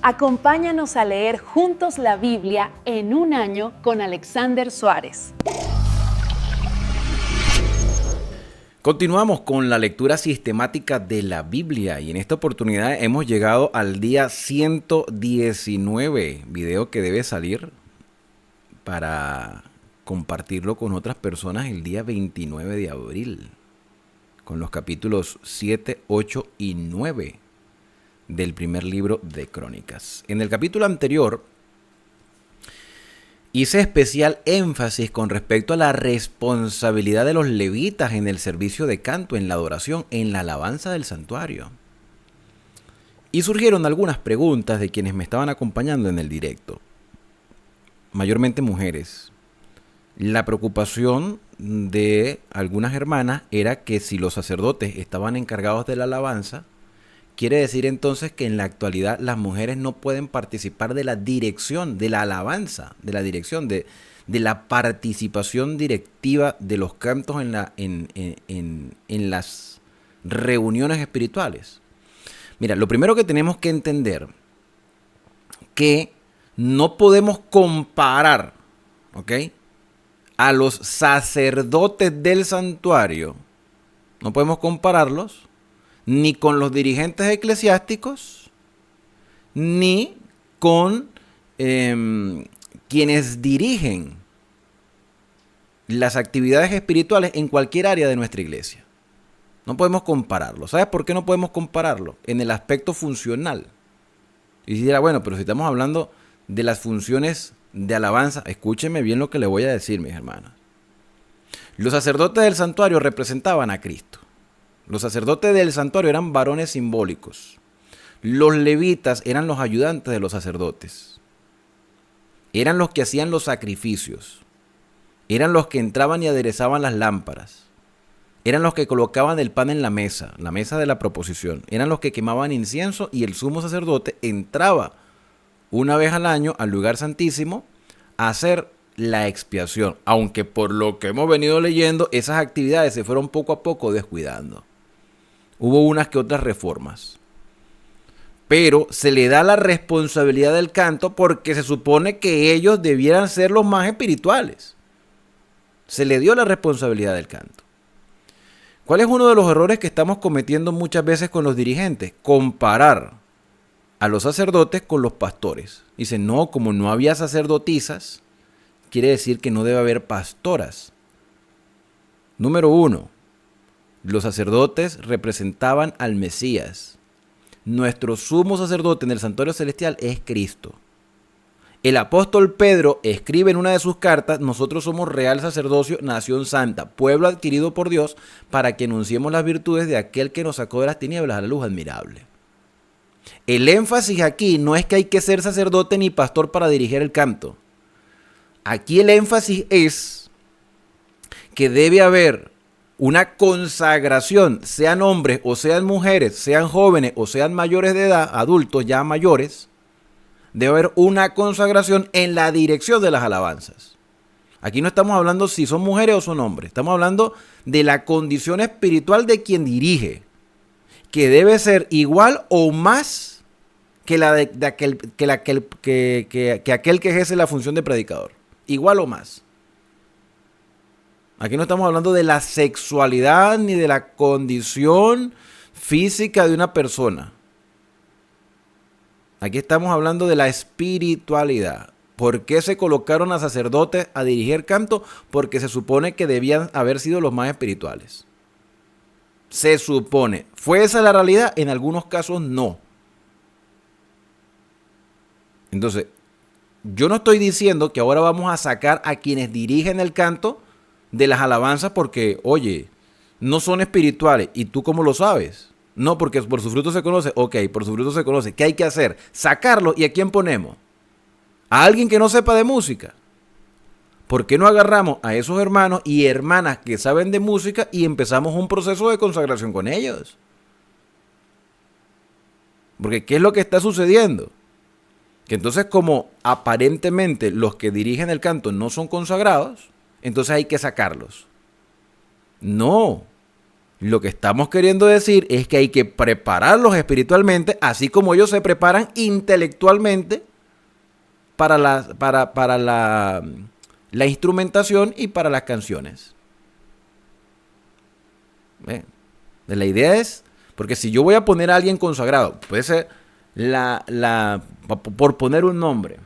Acompáñanos a leer juntos la Biblia en un año con Alexander Suárez. Continuamos con la lectura sistemática de la Biblia y en esta oportunidad hemos llegado al día 119, video que debe salir para compartirlo con otras personas el día 29 de abril, con los capítulos 7, 8 y 9 del primer libro de Crónicas. En el capítulo anterior hice especial énfasis con respecto a la responsabilidad de los levitas en el servicio de canto, en la adoración, en la alabanza del santuario. Y surgieron algunas preguntas de quienes me estaban acompañando en el directo, mayormente mujeres. La preocupación de algunas hermanas era que si los sacerdotes estaban encargados de la alabanza, quiere decir entonces que en la actualidad las mujeres no pueden participar de la dirección, de la alabanza, de la dirección, de la participación directiva de los cantos en las reuniones espirituales. Mira, lo primero que tenemos que entender que no podemos comparar, ¿ok?, a los sacerdotes del santuario. No podemos compararlos ni con los dirigentes eclesiásticos, ni con quienes dirigen las actividades espirituales en cualquier área de nuestra iglesia. No podemos compararlo. ¿Sabes por qué no podemos compararlo? En el aspecto funcional. Y si dirá, bueno, pero si estamos hablando de las funciones de alabanza, escúchenme bien lo que le voy a decir, mis hermanas. Los sacerdotes del santuario representaban a Cristo. Los sacerdotes del santuario eran varones simbólicos. Los levitas eran los ayudantes de los sacerdotes. Eran los que hacían los sacrificios. Eran los que entraban y aderezaban las lámparas. Eran los que colocaban el pan en la mesa de la proposición. Eran los que quemaban incienso y el sumo sacerdote entraba una vez al año al lugar santísimo a hacer la expiación. Aunque por lo que hemos venido leyendo, esas actividades se fueron poco a poco descuidando. Hubo unas que otras reformas. Pero se le da la responsabilidad del canto porque se supone que ellos debieran ser los más espirituales. Se le dio la responsabilidad del canto. ¿Cuál es uno de los errores que estamos cometiendo muchas veces con los dirigentes? Comparar a los sacerdotes con los pastores. Dicen, no, como no había sacerdotisas, quiere decir que no debe haber pastoras. Número 1. Los sacerdotes representaban al Mesías. Nuestro sumo sacerdote en el santuario celestial es Cristo. El apóstol Pedro escribe en una de sus cartas, nosotros somos real sacerdocio, nación santa, pueblo adquirido por Dios, para que anunciemos las virtudes de aquel que nos sacó de las tinieblas a la luz admirable. El énfasis aquí no es que hay que ser sacerdote ni pastor para dirigir el canto. Aquí el énfasis es que debe haber una consagración, sean hombres o sean mujeres, sean jóvenes o sean mayores de edad, adultos ya mayores, debe haber una consagración en la dirección de las alabanzas. Aquí no estamos hablando si son mujeres o son hombres, estamos hablando de la condición espiritual de quien dirige, que debe ser igual o más que aquel que ejerce la función de predicador. Igual o más. Aquí no estamos hablando de la sexualidad ni de la condición física de una persona. Aquí estamos hablando de la espiritualidad. ¿Por qué se colocaron a sacerdotes a dirigir canto? Porque se supone que debían haber sido los más espirituales. Se supone. ¿Fue esa la realidad? En algunos casos no. Entonces, yo no estoy diciendo que ahora vamos a sacar a quienes dirigen el canto de las alabanzas porque, oye, no son espirituales. ¿Y tú cómo lo sabes? No, porque por su fruto se conoce. Ok, por su fruto se conoce. ¿Qué hay que hacer? Sacarlo. ¿Y a quién ponemos? ¿A alguien que no sepa de música? ¿Por qué no agarramos a esos hermanos y hermanas que saben de música y empezamos un proceso de consagración con ellos? Porque ¿qué es lo que está sucediendo? Que entonces, como aparentemente los que dirigen el canto no son consagrados, entonces hay que sacarlos. No. Lo que estamos queriendo decir es que hay que prepararlos espiritualmente, así como ellos se preparan intelectualmente para la instrumentación y para las canciones. La idea es, porque si yo voy a poner a alguien consagrado, puede ser por poner un nombre,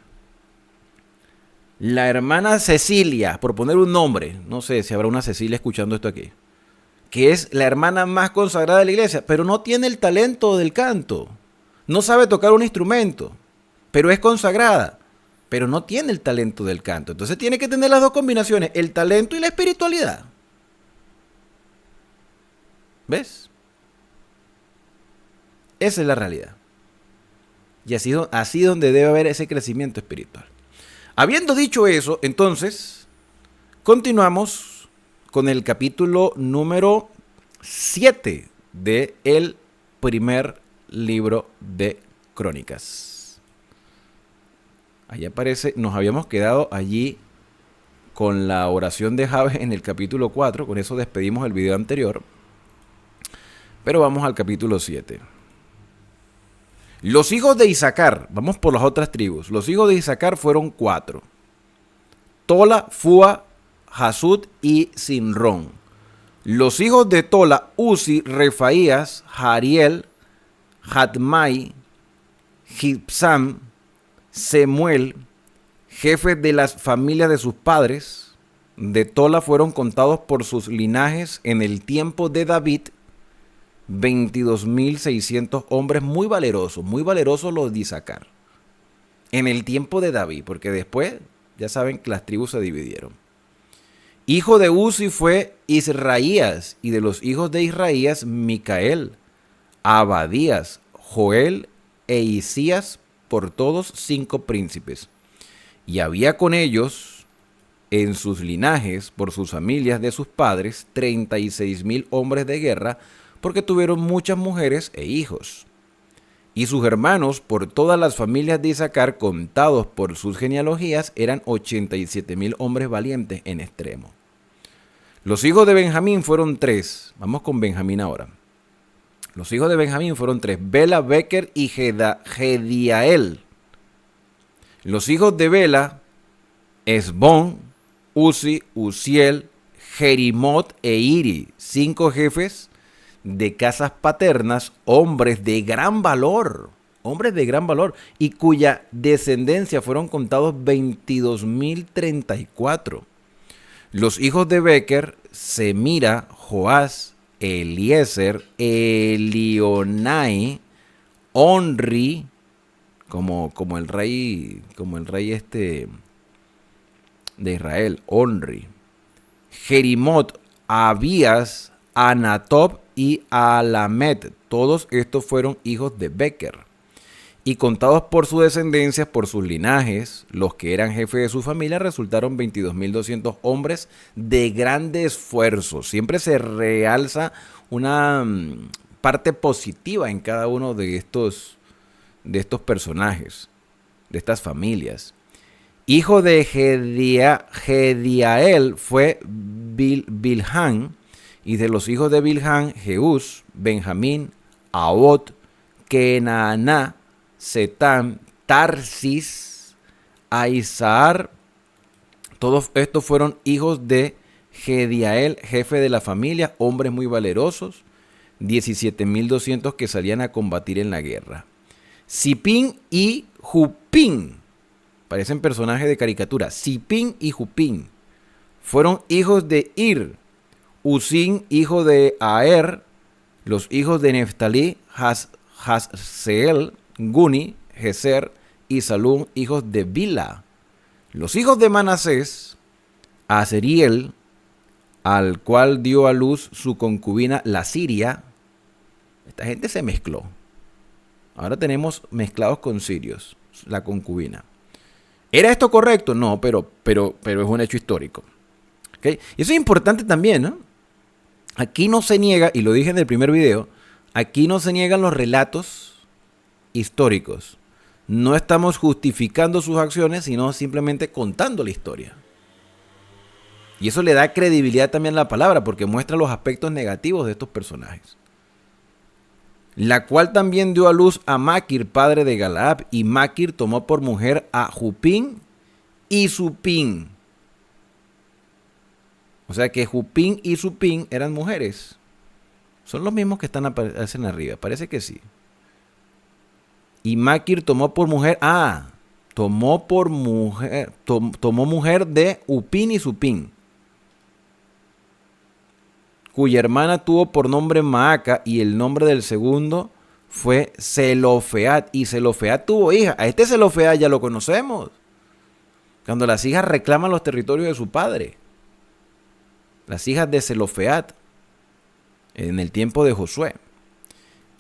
la hermana Cecilia, por poner un nombre, no sé si habrá una Cecilia escuchando esto aquí, que es la hermana más consagrada de la iglesia, pero no tiene el talento del canto, no sabe tocar un instrumento, pero es consagrada, pero no tiene el talento del canto. Entonces tiene que tener las dos combinaciones, el talento y la espiritualidad. ¿Ves? Esa es la realidad. Y así donde debe haber ese crecimiento espiritual. Habiendo dicho eso, entonces, continuamos con el capítulo número 7 del primer libro de Crónicas. Ahí aparece, nos habíamos quedado allí con la oración de Jabes en el capítulo 4, con eso despedimos el video anterior. Pero vamos al capítulo 7. Los hijos de Isaacar, vamos por las otras tribus. Los hijos de Isaacar fueron 4. Tola, Fua, Jasud y Sinrón. Los hijos de Tola, Uzi, Refaías, Jariel, Jatmai, Gibsam, Semuel, jefes de las familias de sus padres. De Tola fueron contados por sus linajes en el tiempo de David 22.600 hombres muy valerosos los de Isaacar. En el tiempo de David, porque después ya saben que las tribus se dividieron. Hijo de Uzi fue Israías, y de los hijos de Israías, Micael, Abadías, Joel e Isías, por todos 5 príncipes. Y había con ellos en sus linajes, por sus familias de sus padres, 36.000 hombres de guerra, porque tuvieron muchas mujeres e hijos. Y sus hermanos, por todas las familias de Isaacar, contados por sus genealogías, eran 87.000 hombres valientes en extremo. Los hijos de Benjamín fueron 3. Vamos con Benjamín ahora. Los hijos de Benjamín fueron 3. Bela, Beker y Gediael. Los hijos de Bela, Esbón, Uzi, Uziel, Jerimot e Iri. 5 jefes de casas paternas, hombres de gran valor, y cuya descendencia fueron contados 22.034. Los hijos de Beker, Semira, Joás, Eliezer, Elionai, Onri, como el rey de Israel, Onri, Jerimot, Abías, Anatob y Alamet. Todos estos fueron hijos de Beker. Y contados por su descendencia, por sus linajes, los que eran jefes de su familia, resultaron 22.200 hombres de grande esfuerzo. Siempre se realza una parte positiva en cada uno de estos personajes, de estas familias. Hijo de Gediael fue Bilhán, y de los hijos de Bilhán, Jeús, Benjamín, Aot, Kenaaná, Setam, Tarsis, Aizahar. Todos estos fueron hijos de Gediael, jefe de la familia, hombres muy valerosos, 17.200 que salían a combatir en la guerra. Sipín y Jupín, parecen personajes de caricatura. Sipín y Jupín fueron hijos de Ir. Usín, hijo de Aer. Los hijos de Neftalí, Haseel, Guni, Geser y Salún, hijos de Bila. Los hijos de Manasés, Aseriel, al cual dio a luz su concubina, la Siria. Esta gente se mezcló. Ahora tenemos mezclados con sirios, la concubina. ¿Era esto correcto? No, pero es un hecho histórico. ¿Okay? Y eso es importante también, ¿no? Aquí no se niega, y lo dije en el primer video, aquí no se niegan los relatos históricos. No estamos justificando sus acciones, sino simplemente contando la historia. Y eso le da credibilidad también a la palabra, porque muestra los aspectos negativos de estos personajes. La cual también dio a luz a Maquir, padre de Galaad, y Maquir tomó por mujer a Jupín y Supín. O sea que Jupín y Supín eran mujeres. Son los mismos que aparecen arriba, parece que sí. Y Maquir tomó por mujer, tomó mujer de Upín y Supín, cuya hermana tuvo por nombre Maaca, y el nombre del segundo fue Zelofead. Y Zelofead tuvo hija. A este Zelofead ya lo conocemos, cuando las hijas reclaman los territorios de su padre. Las hijas de Zelofead, en el tiempo de Josué.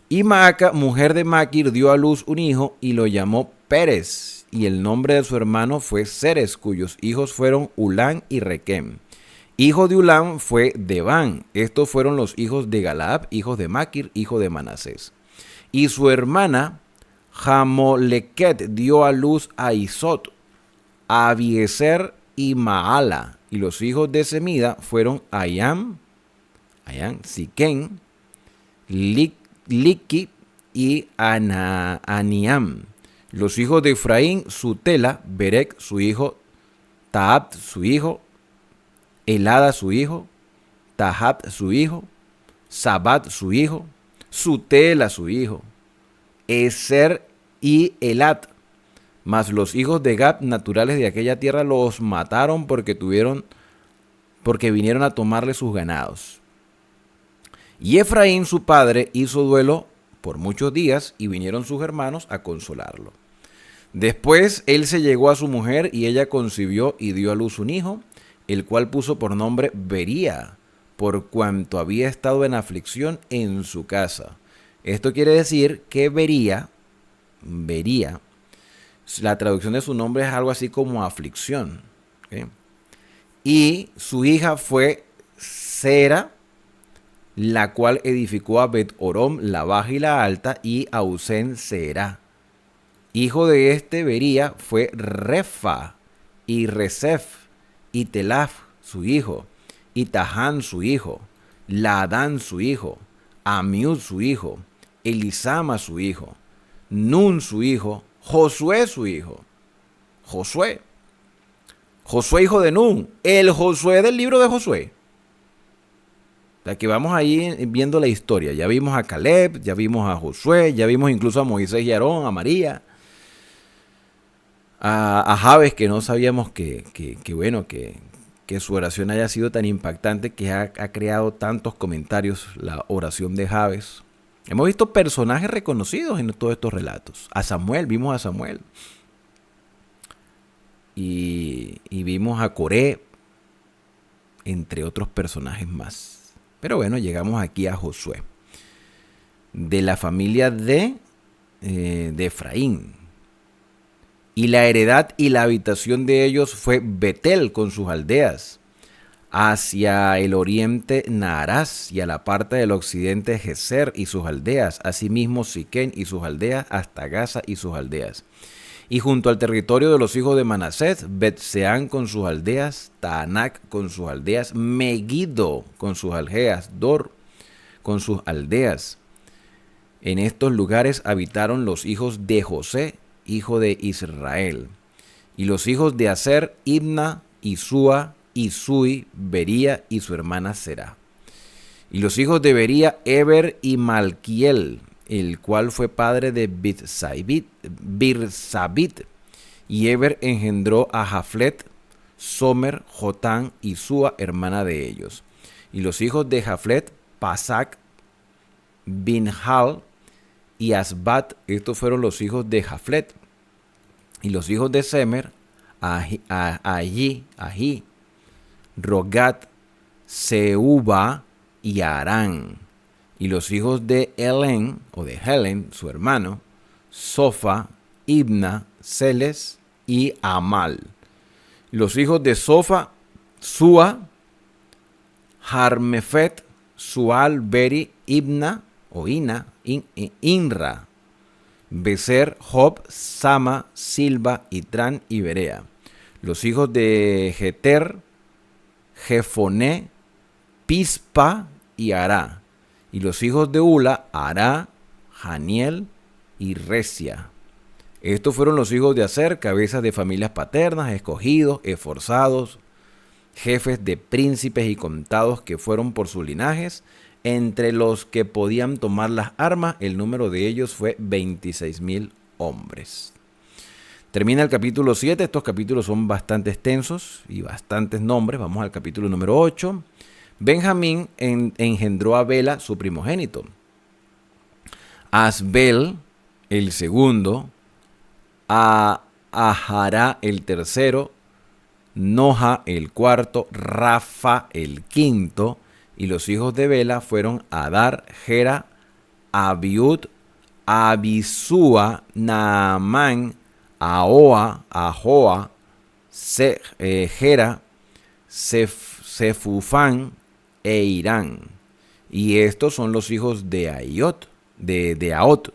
Y Maaca, mujer de Maquir, dio a luz un hijo y lo llamó Pérez. Y el nombre de su hermano fue Ceres, cuyos hijos fueron Ulán y Requem. Hijo de Ulán fue Deván. Estos fueron los hijos de Galaad, hijos de Maquir, hijo de Manasés. Y su hermana Jamoleket dio a luz a Isot, a Abiezer y Maala. Y los hijos de Semida fueron Ayam, Siquén, Liki y Aniam. Los hijos de Efraín, Sutela, Berec su hijo, Taab su hijo, Elada su hijo, Tahab su hijo, Sabat su hijo, Sutela su hijo, Eser y Elat. Mas los hijos de Gad, naturales de aquella tierra, los mataron porque vinieron a tomarle sus ganados. Y Efraín su padre hizo duelo por muchos días, y vinieron sus hermanos a consolarlo. Después él se llegó a su mujer, y ella concibió y dio a luz un hijo, el cual puso por nombre Bería, por cuanto había estado en aflicción en su casa. Esto quiere decir que Bería, la traducción de su nombre es algo así como aflicción. ¿Okay? Y su hija fue Sera, la cual edificó a Bet-Orom, la baja y la alta, y a Usén Será. Hijo de este Bería fue Refa, y Resef, y Telaf su hijo, y Tahán su hijo, Laadán su hijo, Amiud su hijo, Elisama su hijo, Nun su hijo, Josué su hijo. Josué hijo de Nun, el Josué del libro de Josué. O sea que vamos ahí viendo la historia. Ya vimos a Caleb, ya vimos a Josué, ya vimos incluso a Moisés y Aarón, a María, a Jabes, que no sabíamos que su oración haya sido tan impactante, que ha creado tantos comentarios la oración de Jabes. Hemos visto personajes reconocidos en todos estos relatos. A Samuel, vimos a Samuel. Y vimos a Coré, entre otros personajes más. Pero bueno, llegamos aquí a Josué, de la familia de Efraín. Y la heredad y la habitación de ellos fue Betel con sus aldeas, hacia el oriente Naarás, y a la parte del occidente Geser y sus aldeas, asimismo Siquén y sus aldeas, hasta Gaza y sus aldeas. Y junto al territorio de los hijos de Manasés, Bet-Seán con sus aldeas, Taanac con sus aldeas, Megiddo con sus aldeas, Dor con sus aldeas. En estos lugares habitaron los hijos de José, hijo de Israel. Y los hijos de Aser, Ibna, Isúa, Isui, Bería y su hermana Será. Y los hijos de Bería, Eber y Malquiel, el cual fue padre de Birsabit. Y Eber engendró a Jaflet, Somer, Jotán y Sua, hermana de ellos. Y los hijos de Jaflet, Pasac, Binhal y Asbat. Estos fueron los hijos de Jaflet. Y los hijos de Semer, Ahi, Rogat, Seuba y Arán. Y los hijos de Helen, o de Helen, su hermano, Sofa, Ibna, Celes y Amal. Los hijos de Sofa, Sua, Harmefet, Sual, Beri, Ibna, o Ina, Inra, Beser, Job, Sama, Silba, Itrán y Berea. Los hijos de Jeter, Jefoné, Pispa y Ará. Y los hijos de Ula, Ará, Haniel y Resia. Estos fueron los hijos de Aser, cabezas de familias paternas, escogidos, esforzados, jefes de príncipes y contados que fueron por sus linajes. Entre los que podían tomar las armas, el número de ellos fue 26,000 hombres. Termina el capítulo 7. Estos capítulos son bastante extensos y bastantes nombres. Vamos al capítulo número 8. Benjamín engendró a Bela, su primogénito. Asbel, el segundo. A Ahará, el tercero. Noja, el cuarto. Rafa, el quinto. Y los hijos de Bela fueron Adar, Gera, Abiud, Abisúa, Naamán, Ahoa, Gera, Sefufán e Irán. Y estos son los hijos de Aot.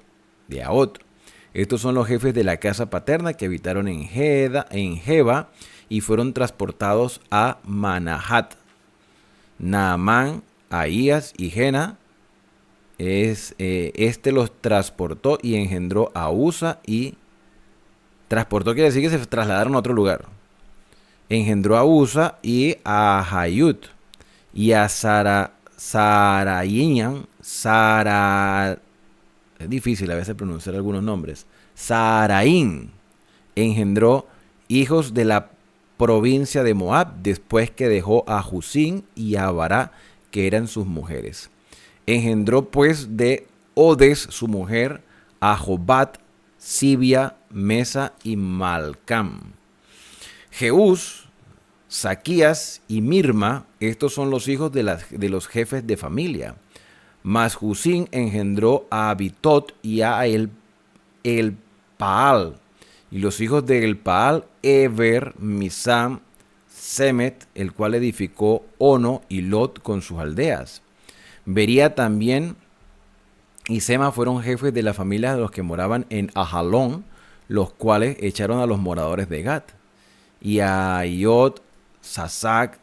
Estos son los jefes de la casa paterna que habitaron en Geba y fueron transportados a Manahat. Naamán, Ahías y Jena, este los transportó y engendró a Usa y... Transportó quiere decir que se trasladaron a otro lugar. Engendró a Usa y a Hayut y a Sarayian, es difícil a veces pronunciar algunos nombres. Saraín engendró hijos de la provincia de Moab, después que dejó a Jusín y a Bará, que eran sus mujeres. Engendró pues de Odes, su mujer, a Jobat, Sibia, Mesa y Malcam. Jeús, Saquías y Mirma, estos son los hijos de los jefes de familia. Mas Jusín engendró a Abitot y a el Paal. Y los hijos de El Paal, Eber, Misam, Semet, el cual edificó Ono y Lot con sus aldeas. Bería también y Sema fueron jefes de la familia de los que moraban en Ajalón, los cuales echaron a los moradores de Gat. Y a Iod, Sasac,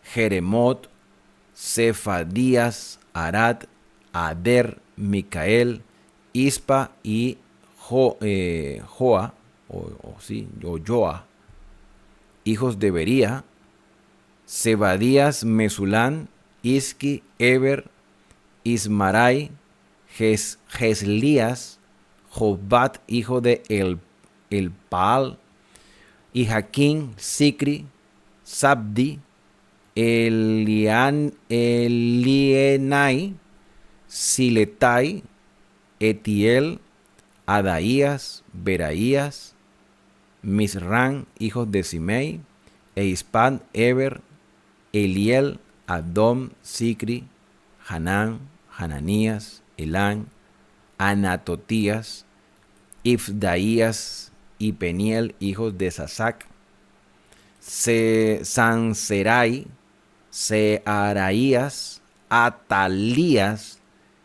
Jeremot, Cefadías, Arad, Ader, Micael, Ispa y Joa, Joa, hijos de Bería, Zebadías, Mesulán, Isqui, Eber, Ismarai, Geslías, Jobat, hijo de El Paal, y Jaquín, Sicri, Sabdi, Elienai, Siletai, Etiel, Adaías, Beraías, Misrán, hijos de Simei, Eispan, Eber, Eliel, Adom, Sicri, Hanán, Hananías, Elán, Anatotías, Ifdaías y Peniel, hijos de Sasac, Sanserai, Searaías, Atalías,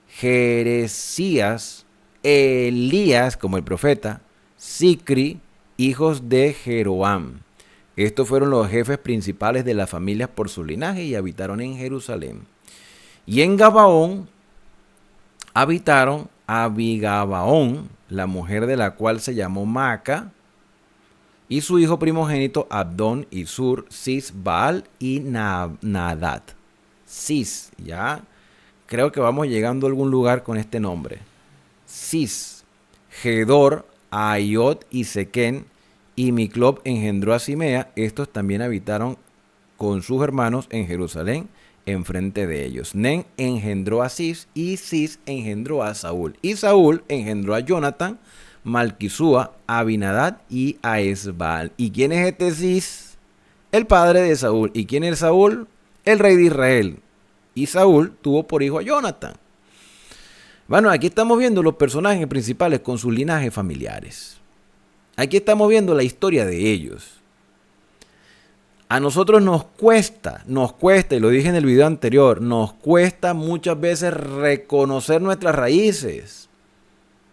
Jeresías, Elías, como el profeta, Sicri, hijos de Jeroam. Estos fueron los jefes principales de las familias por su linaje y habitaron en Jerusalén. Y en Gabaón habitaron Abigabaón, la mujer de la cual se llamó Maaca, y su hijo primogénito Abdón, y Sur, Cis, Baal y Nadad. Cis, ya creo que vamos llegando a algún lugar con este nombre. Cis, Gedor, Ayot y Sequén, y Miclob engendró a Simea. Estos también habitaron con sus hermanos en Jerusalén, enfrente de ellos. Nen engendró a Cis, y Cis engendró a Saúl. Y Saúl engendró a Jonatán, Malquisúa, Abinadad y a Esbaal. ¿Y quién es este Cis? El padre de Saúl. ¿Y quién es Saúl? El rey de Israel. Y Saúl tuvo por hijo a Jonatán. Bueno, aquí estamos viendo los personajes principales con sus linajes familiares. Aquí estamos viendo la historia de ellos. A nosotros nos cuesta, y lo dije en el video anterior, nos cuesta muchas veces reconocer nuestras raíces.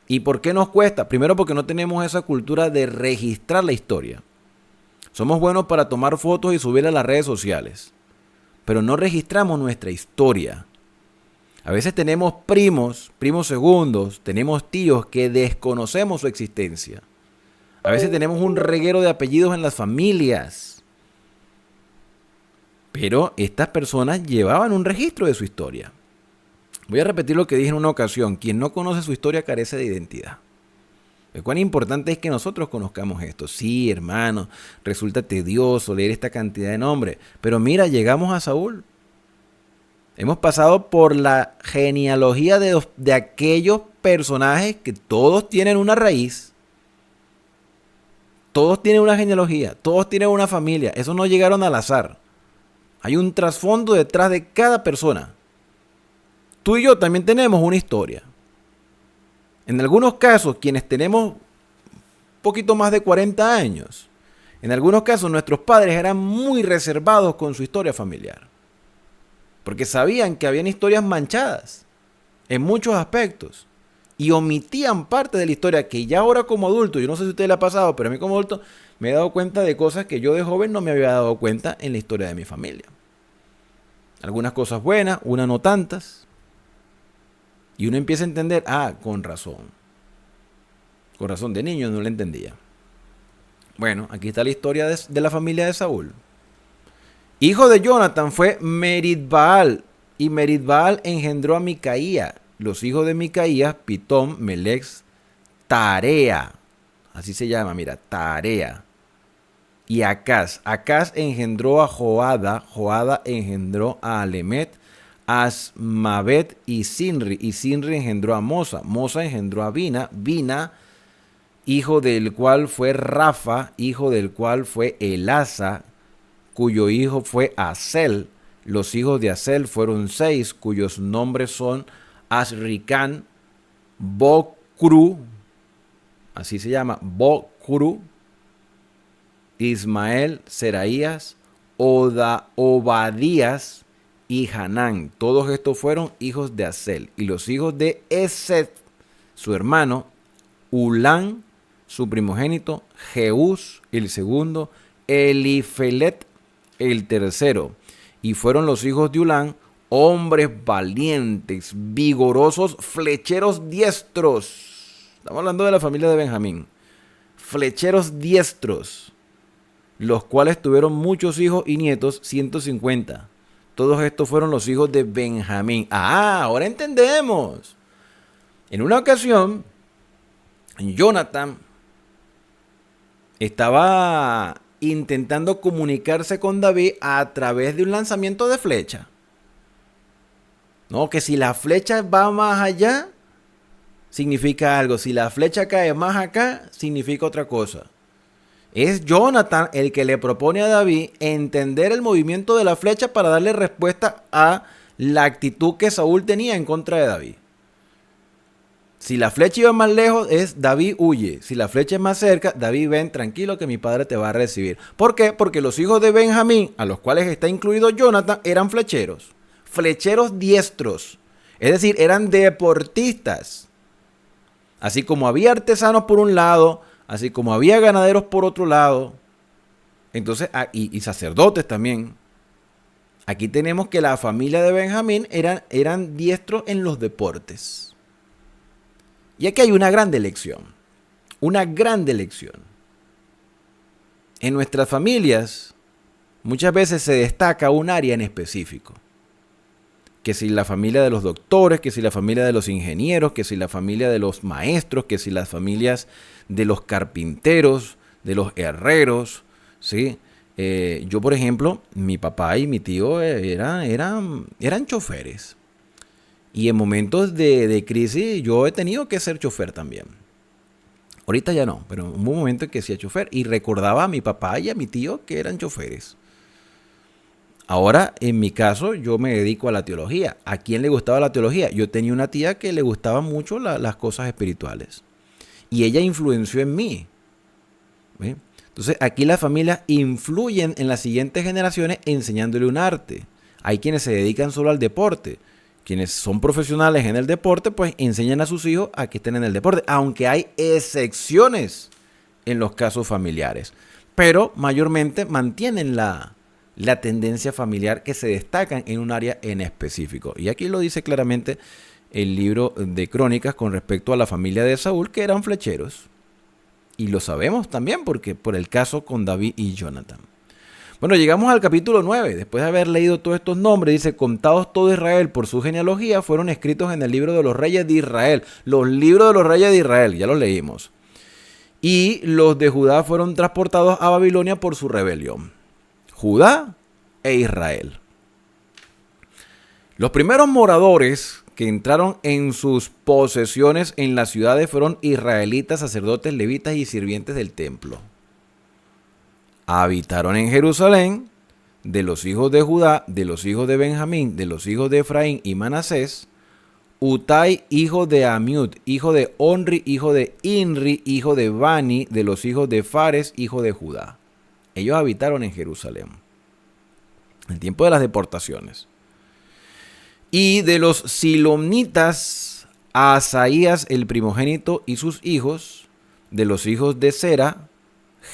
¿Y por qué nos cuesta? Primero porque no tenemos esa cultura de registrar la historia. Somos buenos para tomar fotos y subirlas a las redes sociales. pero no registramos nuestra historia. A veces tenemos primos segundos, tenemos tíos que desconocemos su existencia. A veces tenemos un reguero de apellidos en las familias. Pero estas personas llevaban un registro de su historia. Voy a repetir lo que dije en una ocasión. Quien no conoce su historia carece de identidad. Cuán importante es que nosotros conozcamos esto. Sí, hermano, resulta tedioso leer esta cantidad de nombres. Pero mira, llegamos a Saúl. Hemos pasado por la genealogía de aquellos personajes que todos tienen una raíz. Todos tienen una genealogía. Todos tienen una familia. Esos no llegaron al azar. Hay un trasfondo detrás de cada persona. Tú y yo también tenemos una historia. En algunos casos, quienes tenemos un poquito más de 40 años, en algunos casos nuestros padres eran muy reservados con su historia familiar. Porque sabían que habían historias manchadas en muchos aspectos. Y omitían parte de la historia que ya ahora como adulto, yo no sé si a usted le ha pasado, pero a mí como adulto me he dado cuenta de cosas que yo de joven no me había dado cuenta en la historia de mi familia. Algunas cosas buenas, unas no tantas. Y uno empieza a entender, con razón. Con razón, de niño no lo entendía. Bueno, aquí está la historia de la familia de Saúl. Hijo de Jonatán fue Meridbaal, y Meridbaal engendró a Micaía. Los hijos de Micaía, Pitón, Melex, Tarea. Así se llama, mira, Tarea. Y Acaz. Acaz engendró a Joada. Joada engendró a Alemet, Asmabet y Sinri. Y Sinri engendró a Mosa. Mosa engendró a Bina. Bina, hijo del cual fue Rafa, hijo del cual fue Elasa, cuyo hijo fue Asel. Los hijos de Asel fueron 6, cuyos nombres son Asricán, Bocru, así se llama, Bocru, Ismael, Seraías, Obadías y Hanán. Todos estos fueron hijos de Asel. Y los hijos de Esed, su hermano, Ulán, su primogénito, Jeús, el segundo, Elifelet, el tercero. Y fueron los hijos de Ulán, hombres valientes, vigorosos, flecheros diestros. Estamos hablando de la familia de Benjamín. Flecheros diestros, los cuales tuvieron muchos hijos y nietos, 150. Todos estos fueron los hijos de Benjamín. Ahora entendemos. En una ocasión, Jonatán estaba intentando comunicarse con David a través de un lanzamiento de flecha. No, que si la flecha va más allá, significa algo. Si la flecha cae más acá, significa otra cosa. Es Jonatán el que le propone a David entender el movimiento de la flecha para darle respuesta a la actitud que Saúl tenía en contra de David. Si la flecha iba más lejos, es David huye. Si la flecha es más cerca, David ven, tranquilo que mi padre te va a recibir. ¿Por qué? Porque los hijos de Benjamín, a los cuales está incluido Jonatán, eran flecheros. Flecheros diestros. Es decir, eran deportistas. Así como había artesanos por un lado, así como había ganaderos por otro lado. Entonces, y sacerdotes también. Aquí tenemos que la familia de Benjamín eran diestros en los deportes. Y aquí hay una gran lección. Una gran lección. En nuestras familias, muchas veces se destaca un área en específico. Que si la familia de los doctores, que si la familia de los ingenieros, que si la familia de los maestros, que si las familias de los carpinteros, de los herreros, ¿sí? Yo, por ejemplo, mi papá y mi tío eran choferes. Y en momentos de crisis yo he tenido que ser chofer también. Ahorita ya no, pero hubo un momento en que sí era chofer. Y recordaba a mi papá y a mi tío que eran choferes. Ahora, en mi caso, yo me dedico a la teología. ¿A quién le gustaba la teología? Yo tenía una tía que le gustaban mucho las cosas espirituales. Y ella influenció en mí. ¿Ve? Entonces, aquí las familias influyen en las siguientes generaciones enseñándole un arte. Hay quienes se dedican solo al deporte. Quienes son profesionales en el deporte, pues enseñan a sus hijos a que estén en el deporte. Aunque hay excepciones en los casos familiares. Pero mayormente mantienen la la tendencia familiar que se destacan en un área en específico. Y aquí lo dice claramente el libro de Crónicas con respecto a la familia de Saúl, que eran flecheros. Y lo sabemos también porque por el caso con David y Jonathan. Bueno, llegamos al capítulo 9. Después de haber leído todos estos nombres, dice: contados todo Israel por su genealogía, fueron escritos en el libro de los reyes de Israel. Los libros de los reyes de Israel, ya los leímos. Y los de Judá fueron transportados a Babilonia por su rebelión. Judá e Israel. Los primeros moradores que entraron en sus posesiones en las ciudades fueron israelitas, sacerdotes, levitas y sirvientes del templo. Habitaron en Jerusalén de los hijos de Judá, de los hijos de Benjamín, de los hijos de Efraín y Manasés, Utai, hijo de Amiud, hijo de Onri, hijo de Inri, hijo de Bani, de los hijos de Fares, hijo de Judá. Ellos habitaron en Jerusalén en el tiempo de las deportaciones. Y de los silonitas, Asaías el primogénito y sus hijos, de los hijos de Sera,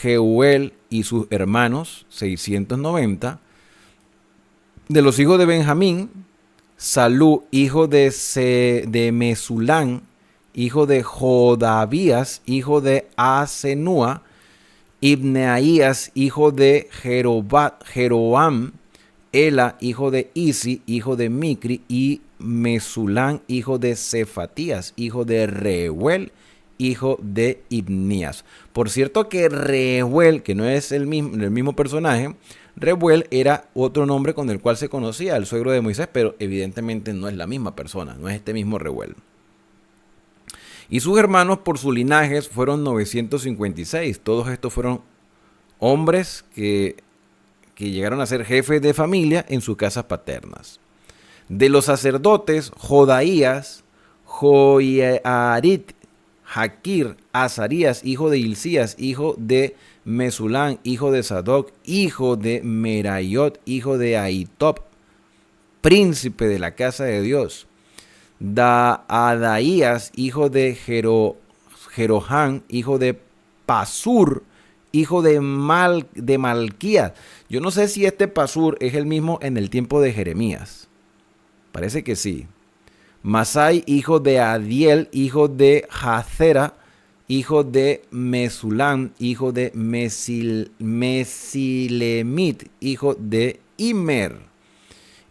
Jeuel y sus hermanos, 690. De los hijos de Benjamín, Salú, hijo de Mesulán, hijo de Jodavías, hijo de Asenúa, Ibneaías, hijo de Jeroam, Ela, hijo de Isi, hijo de Micri, y Mesulán, hijo de Cefatías, hijo de Reuel, hijo de Ibnías. Por cierto que Reuel, que no es el mismo personaje, Reuel era otro nombre con el cual se conocía el suegro de Moisés, pero evidentemente no es la misma persona, no es este mismo Reuel. Y sus hermanos por sus linajes fueron 956. Todos estos fueron hombres que llegaron a ser jefes de familia en sus casas paternas. De los sacerdotes, Jodaías, Joiarit, Jaquir, Azarías, hijo de Hilcías, hijo de Mesulán, hijo de Sadoc, hijo de Merayot, hijo de Ahitob, príncipe de la casa de Dios. Adaías, hijo de Jeroham, hijo de Pasur, hijo de Malquías. Yo no sé si este Pasur es el mismo en el tiempo de Jeremías. Parece que sí. Masai, hijo de Adiel, hijo de Jacera, hijo de Mesulán, hijo de Mesilemit, hijo de Imer.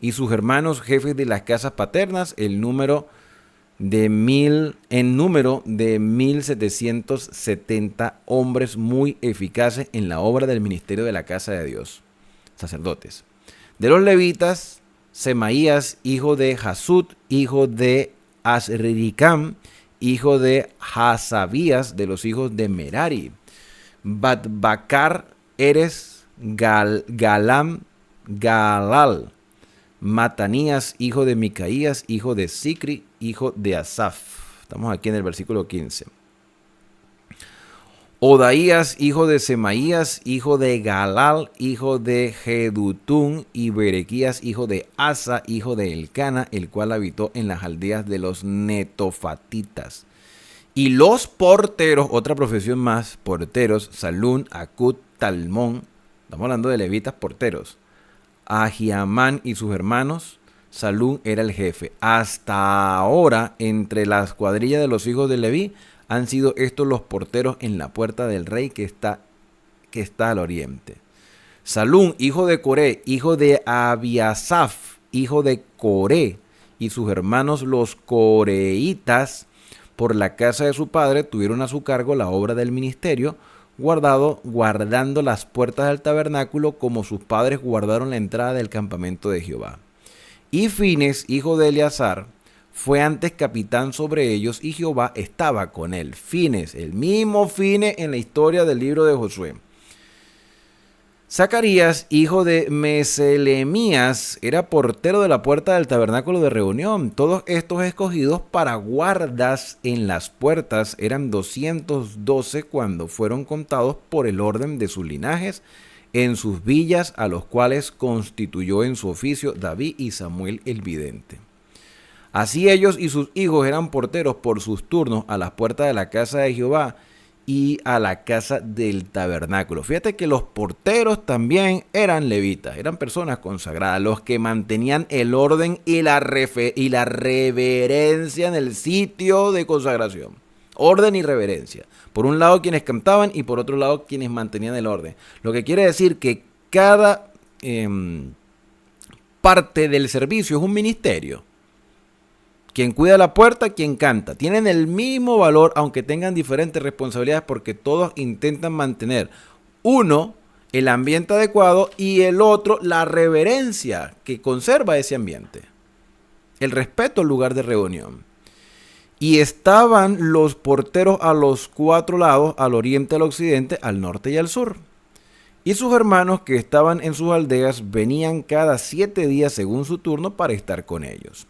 Y sus hermanos jefes de las casas paternas, en número de 1770 hombres muy eficaces en la obra del ministerio de la casa de Dios, sacerdotes. De los levitas, Semaías, hijo de Jasut, hijo de Asricam, hijo de Hasabías, de los hijos de Merari. Batbacar, Eres, Galal, Matanías, hijo de Micaías, hijo de Sicri, hijo de Asaf. Estamos aquí en el versículo 15. Odaías, hijo de Semaías, hijo de Galal, hijo de Jedutún, y Berequías, hijo de Asa, hijo de Elcana, el cual habitó en las aldeas de los netofatitas. Y los porteros, otra profesión más, porteros, Salún, Acut, Talmón, estamos hablando de levitas porteros, Ahiamán y sus hermanos. Salún era el jefe. Hasta ahora, entre las cuadrillas de los hijos de Leví, han sido estos los porteros en la puerta del rey que está al oriente. Salún, hijo de Coré, hijo de Abiasaf, hijo de Coré, y sus hermanos los coreitas, por la casa de su padre, tuvieron a su cargo la obra del ministerio, guardando las puertas del tabernáculo como sus padres guardaron la entrada del campamento de Jehová. Y Fines, hijo de Eleazar, fue antes capitán sobre ellos, y Jehová estaba con él. Fines, el mismo Fines en la historia del libro de Josué. Zacarías, hijo de Meselemías, era portero de la puerta del tabernáculo de reunión. Todos estos escogidos para guardas en las puertas eran 212 cuando fueron contados por el orden de sus linajes en sus villas, a los cuales constituyó en su oficio David y Samuel el vidente. Así ellos y sus hijos eran porteros por sus turnos a las puertas de la casa de Jehová, y a la casa del tabernáculo. Fíjate que los porteros también eran levitas, eran personas consagradas, los que mantenían el orden y la reverencia en el sitio de consagración. Orden y reverencia. Por un lado quienes cantaban y por otro lado quienes mantenían el orden. Lo que quiere decir que cada parte del servicio es un ministerio. Quien cuida la puerta, quien canta. Tienen el mismo valor, aunque tengan diferentes responsabilidades, porque todos intentan mantener, uno, el ambiente adecuado y el otro, la reverencia que conserva ese ambiente. El respeto al lugar de reunión. Y estaban los porteros a los 4 lados, al oriente, al occidente, al norte y al sur. Y sus hermanos que estaban en sus aldeas venían cada 7 días según su turno para estar con ellos.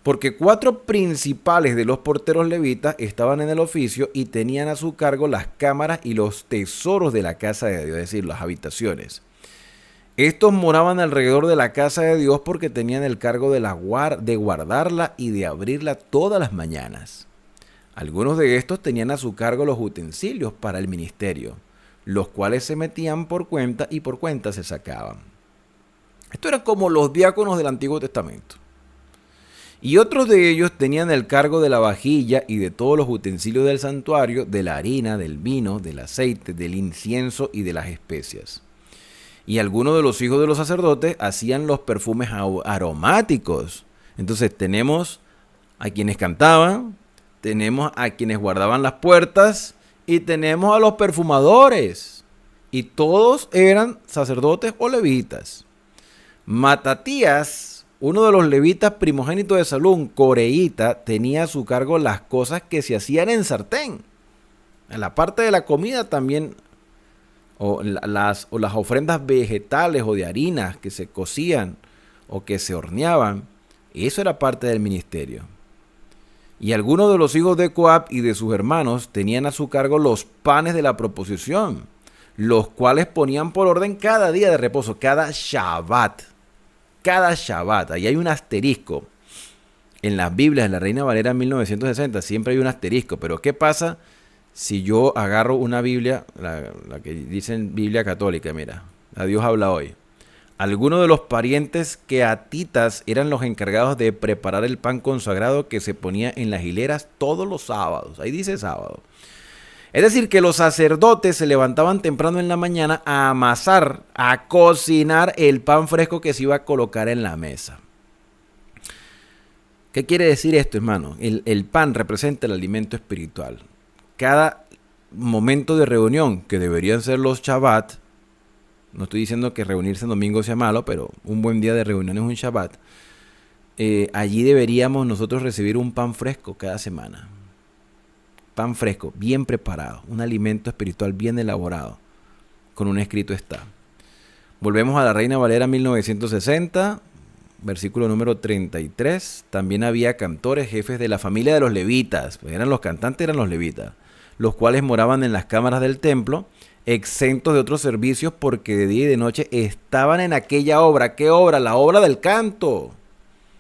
Porque 4 principales de los porteros levitas estaban en el oficio y tenían a su cargo las cámaras y los tesoros de la casa de Dios, es decir, las habitaciones. Estos moraban alrededor de la casa de Dios porque tenían el cargo de guardarla y de abrirla todas las mañanas. Algunos de estos tenían a su cargo los utensilios para el ministerio, los cuales se metían por cuenta y por cuenta se sacaban. Esto era como los diáconos del Antiguo Testamento. Y otros de ellos tenían el cargo de la vajilla y de todos los utensilios del santuario, de la harina, del vino, del aceite, del incienso y de las especias. Y algunos de los hijos de los sacerdotes hacían los perfumes aromáticos. Entonces tenemos a quienes cantaban, tenemos a quienes guardaban las puertas y tenemos a los perfumadores. Y todos eran sacerdotes o levitas. Matatías, uno de los levitas primogénitos de Salum, coreíta, tenía a su cargo las cosas que se hacían en sartén. En la parte de la comida también, o las ofrendas vegetales o de harinas que se cocían o que se horneaban, eso era parte del ministerio. Y algunos de los hijos de Coab y de sus hermanos tenían a su cargo los panes de la proposición, los cuales ponían por orden cada día de reposo, cada Shabbat. Cada Shabbat, ahí hay un asterisco. En las Biblias, en la Reina Valera 1960, siempre hay un asterisco. Pero ¿qué pasa si yo agarro una Biblia, la que dicen Biblia católica? Mira, a Dios habla hoy. Algunos de los parientes queatitas eran los encargados de preparar el pan consagrado que se ponía en las hileras todos los sábados. Ahí dice sábado. Es decir, que los sacerdotes se levantaban temprano en la mañana a amasar, a cocinar el pan fresco que se iba a colocar en la mesa. ¿Qué quiere decir esto, hermano? El pan representa el alimento espiritual. Cada momento de reunión, que deberían ser los Shabbat, no estoy diciendo que reunirse en domingo sea malo, pero un buen día de reunión es un Shabbat, allí deberíamos nosotros recibir un pan fresco cada semana. Pan fresco, bien preparado, un alimento espiritual bien elaborado, con un escrito está. Volvemos a la Reina Valera 1960, versículo número 33. También había cantores, jefes de la familia de los levitas, pues eran los cantantes, eran los levitas, los cuales moraban en las cámaras del templo, exentos de otros servicios porque de día y de noche estaban en aquella obra. ¿Qué obra? La obra del canto.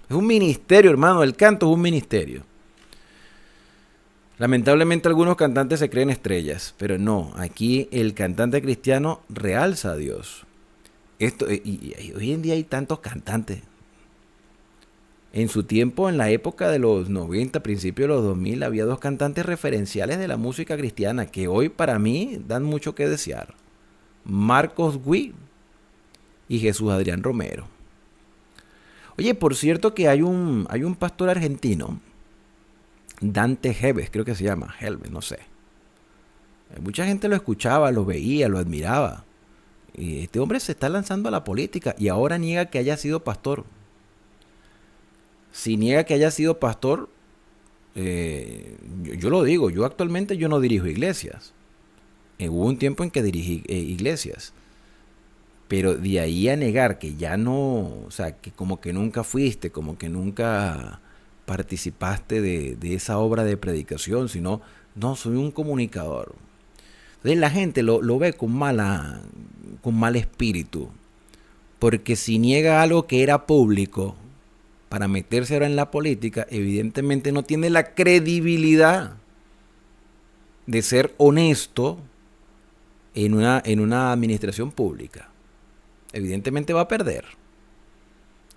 Es un ministerio, hermano, el canto es un ministerio. Lamentablemente algunos cantantes se creen estrellas, pero no, aquí el cantante cristiano realza a Dios. Y hoy en día hay tantos cantantes. En su tiempo, en la época de los 90, principios de los 2000, había 2 cantantes referenciales de la música cristiana que hoy para mí dan mucho que desear. Marcos Witt y Jesús Adrián Romero. Oye, por cierto que hay un pastor argentino, Dante Gebes, creo que se llama, Helves, no sé. Mucha gente lo escuchaba, lo veía, lo admiraba. Y este hombre se está lanzando a la política y ahora niega que haya sido pastor. Si niega que haya sido pastor, yo lo digo, yo actualmente yo no dirijo iglesias. Hubo un tiempo en que dirigí iglesias. Pero de ahí a negar que ya no, o sea, que como que nunca fuiste, como que nunca participaste de esa obra de predicación, sino, no, soy un comunicador. Entonces la gente lo ve con mal espíritu, porque si niega algo que era público para meterse ahora en la política, evidentemente no tiene la credibilidad. de ser honesto en una administración pública. Evidentemente va a perder.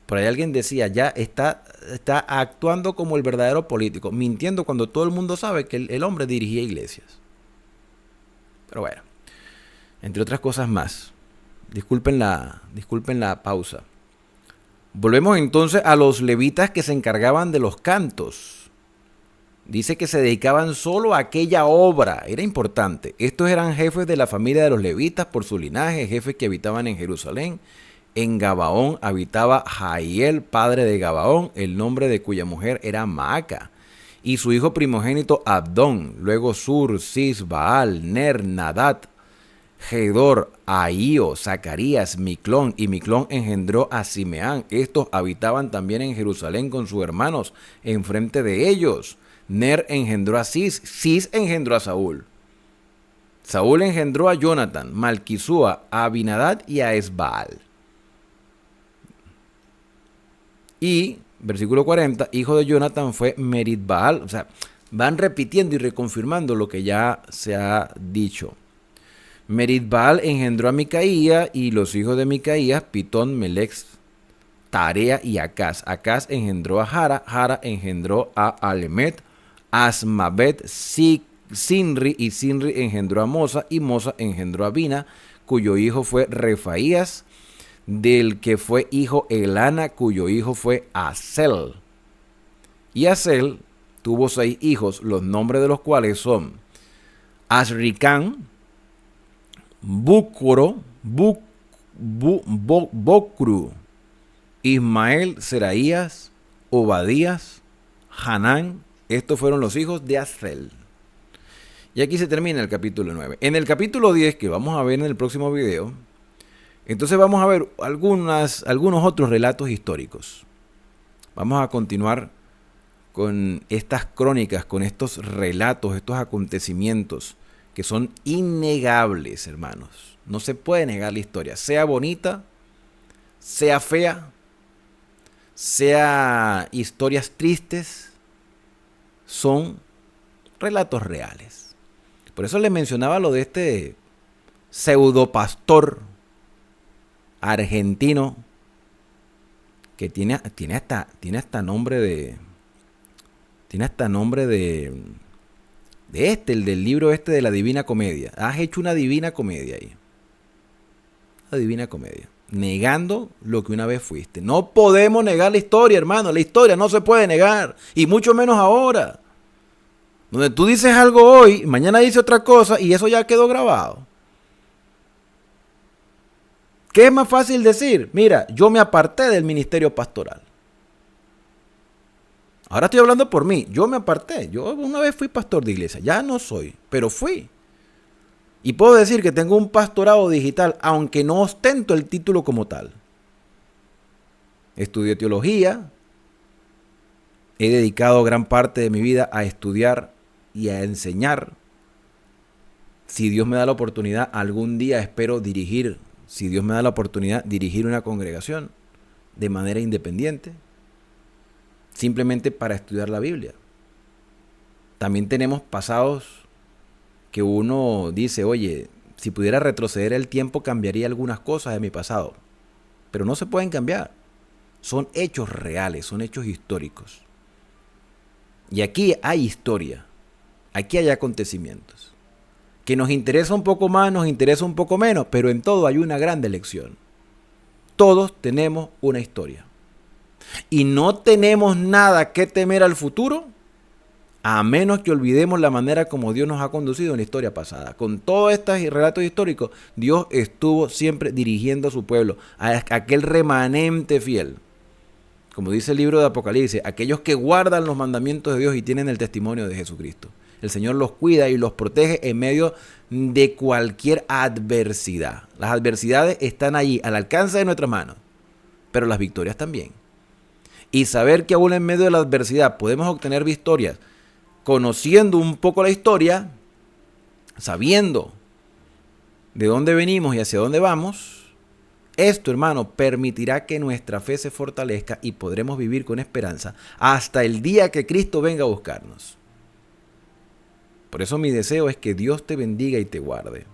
Por ahí alguien decía, ya está actuando como el verdadero político, mintiendo cuando todo el mundo sabe que el hombre dirigía iglesias. Pero bueno, entre otras cosas más. Disculpen la pausa. Volvemos entonces a los levitas que se encargaban de los cantos. Dice que se dedicaban solo a aquella obra, era importante. Estos eran jefes de la familia de los levitas por su linaje, jefes que habitaban en Jerusalén. En Gabaón habitaba Jahiel, padre de Gabaón, el nombre de cuya mujer era Maaca, y su hijo primogénito Abdón, luego Sur, Cis, Baal, Ner, Nadad, Gedor, Ahío, Zacarías, Miclón, y Miclón engendró a Simeán. Estos habitaban también en Jerusalén con sus hermanos, enfrente de ellos. Ner engendró a Cis, Cis engendró a Saúl. Saúl engendró a Jonatán, Malquisúa, a Abinadad y a Esbaal. Y, versículo 40, hijo de Jonatán fue Meridbaal. O sea, van repitiendo y reconfirmando lo que ya se ha dicho. Meridbaal engendró a Micaía, y los hijos de Micaías, Pitón, Melec, Tarea y Acaz. Acaz engendró a Jara, Jara engendró a Alemet, Asmabet, Sinri, y Sinri engendró a Mosa, y Mosa engendró a Bina, cuyo hijo fue Refaías, del que fue hijo Elana, cuyo hijo fue Asel. Y Asel tuvo 6 hijos, los nombres de los cuales son Asricán, Búcoro, Bocru, Ismael, Seraías, Obadías, Hanán. Estos fueron los hijos de Asel. Y aquí se termina el capítulo 9. En el capítulo 10, que vamos a ver en el próximo video, entonces vamos a ver algunos otros relatos históricos. Vamos a continuar con estas crónicas, con estos relatos, estos acontecimientos que son innegables, hermanos. No se puede negar la historia, sea bonita, sea fea, sea historias tristes, son relatos reales. Por eso les mencionaba lo de este pseudopastor argentino que tiene hasta nombre de el del libro este de la Divina Comedia. Has hecho una Divina Comedia ahí. Una Divina Comedia. Negando lo que una vez fuiste. No podemos negar la historia, hermano. La historia no se puede negar. Y mucho menos ahora. Donde tú dices algo hoy, mañana dices otra cosa y eso ya quedó grabado. ¿Qué es más fácil decir? Mira, yo me aparté del ministerio pastoral. Ahora estoy hablando por mí. Yo me aparté. Yo una vez fui pastor de iglesia. Ya no soy, pero fui. Y puedo decir que tengo un pastorado digital, aunque no ostento el título como tal. Estudié teología. He dedicado gran parte de mi vida a estudiar y a enseñar. Si Dios me da la oportunidad, algún día espero dirigir. Si Dios me da la oportunidad, dirigir una congregación de manera independiente. Simplemente para estudiar la Biblia. También tenemos pasados que uno dice, oye, si pudiera retroceder el tiempo cambiaría algunas cosas de mi pasado. Pero no se pueden cambiar. Son hechos reales, son hechos históricos. Y aquí hay historia. Aquí hay acontecimientos. Que nos interesa un poco más, nos interesa un poco menos, pero en todo hay una gran lección. Todos tenemos una historia. Y no tenemos nada que temer al futuro, a menos que olvidemos la manera como Dios nos ha conducido en la historia pasada. Con todos estos relatos históricos, Dios estuvo siempre dirigiendo a su pueblo, a aquel remanente fiel. Como dice el libro de Apocalipsis, aquellos que guardan los mandamientos de Dios y tienen el testimonio de Jesucristo. El Señor los cuida y los protege en medio de cualquier adversidad. Las adversidades están allí, al alcance de nuestras manos, pero las victorias también. Y saber que aún en medio de la adversidad podemos obtener victorias, conociendo un poco la historia, sabiendo de dónde venimos y hacia dónde vamos, esto, hermano, permitirá que nuestra fe se fortalezca y podremos vivir con esperanza hasta el día que Cristo venga a buscarnos. Por eso mi deseo es que Dios te bendiga y te guarde,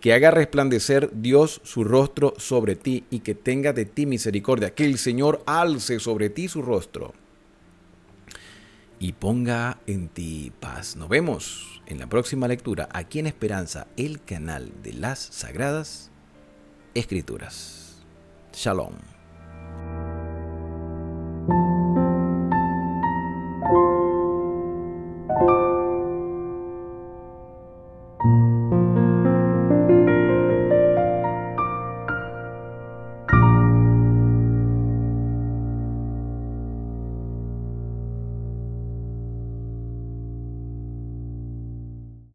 que haga resplandecer Dios su rostro sobre ti y que tenga de ti misericordia, que el Señor alce sobre ti su rostro y ponga en ti paz. Nos vemos en la próxima lectura aquí en Esperanza, el canal de las Sagradas Escrituras. Shalom.